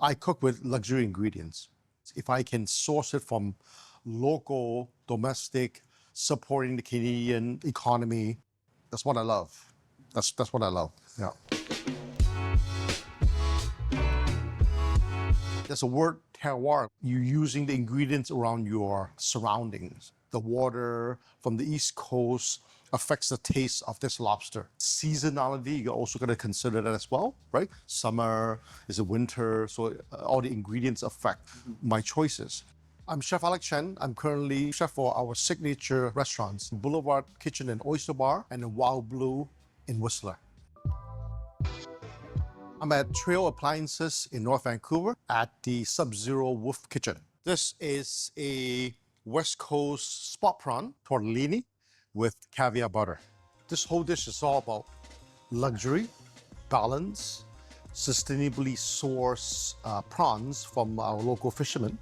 I cook with luxury ingredients. If I can source it from local, domestic, supporting the Canadian economy, that's what I love. That's what I love. Yeah. There's a word, terroir. You're using the ingredients around your surroundings. The water from the East Coast affects the taste of this lobster. Seasonality, you're also going to consider that as well, right? Summer, is it winter? So all the ingredients affect my choices. I'm Chef Alex Chen. I'm currently chef for our signature restaurants, Boulevard Kitchen and Oyster Bar and the Wild Blue in Whistler. I'm at Trail Appliances in North Vancouver at the Sub-Zero Wolf Kitchen. This is a West Coast spot prawn tortellini with caviar butter. This whole dish is all about luxury, balance, sustainably sourced prawns from our local fishermen.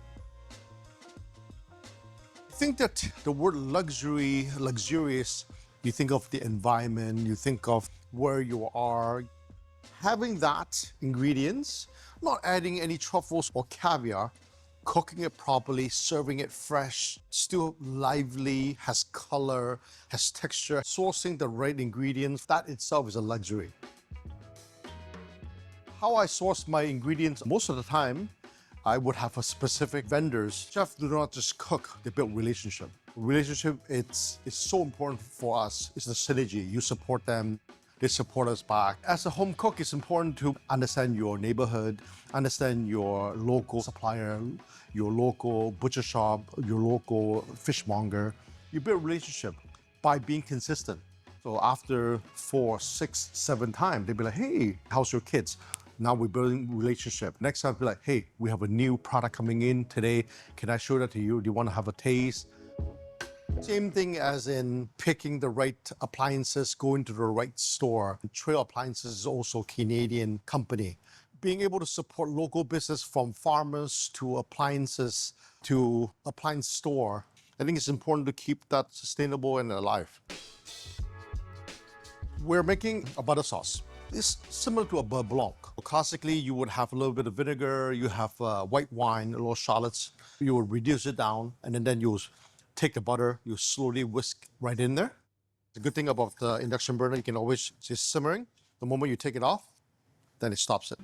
I think that the word luxury, luxurious, you think of the environment, you think of where you are. Having that ingredients, not adding any truffles or caviar, cooking it properly, serving it fresh, still lively, has color, has texture, sourcing the right ingredients, that itself is a luxury. How I source my ingredients, most of the time, I would have a specific vendors. Chefs do not just cook, they build relationship. Relationship, it's so important for us. It's the synergy. You support them, they support us back. As a home cook, it's important to understand your neighborhood, understand your local supplier, your local butcher shop, your local fishmonger. You build a relationship by being consistent. So after 4, 6, 7 times, they'll be like, hey, how's your kids? Now we're building relationship. Next time, be like, hey, we have a new product coming in today. Can I show that to you? Do you want to have a taste? Same thing as in picking the right appliances, going to the right store. Trail Appliances is also a Canadian company. Being able to support local business from farmers to appliances to appliance store, I think it's important to keep that sustainable and alive. We're making a butter sauce. It's similar to a beurre blanc. Classically, you would have a little bit of vinegar, you have white wine, a little shallots. You would reduce it down, and then you take the butter, you slowly whisk right in there. The good thing about the induction burner, you can always just simmering. The moment you take it off, then it stops it.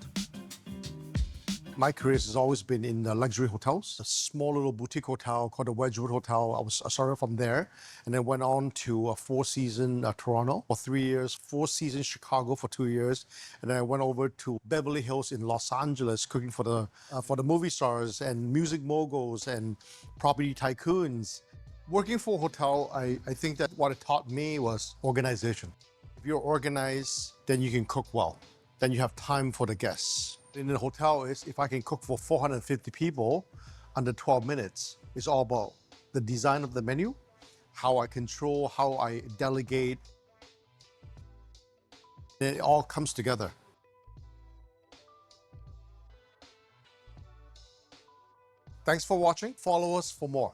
My career has always been in luxury hotels. A small little boutique hotel called the Wedgwood Hotel. I started from there and then went on to a 4-season Toronto for 3 years, 4-season Chicago for 2 years. And then I went over to Beverly Hills in Los Angeles, cooking for the movie stars and music moguls and property tycoons. Working for a hotel, I think that what it taught me was organization. If you're organized, then you can cook well. Then you have time for the guests. In the hotel is if I can cook for 450 people under 12 minutes, it's all about the design of the menu, how I control, how I delegate. It all comes together. Thanks for watching. Follow us for more.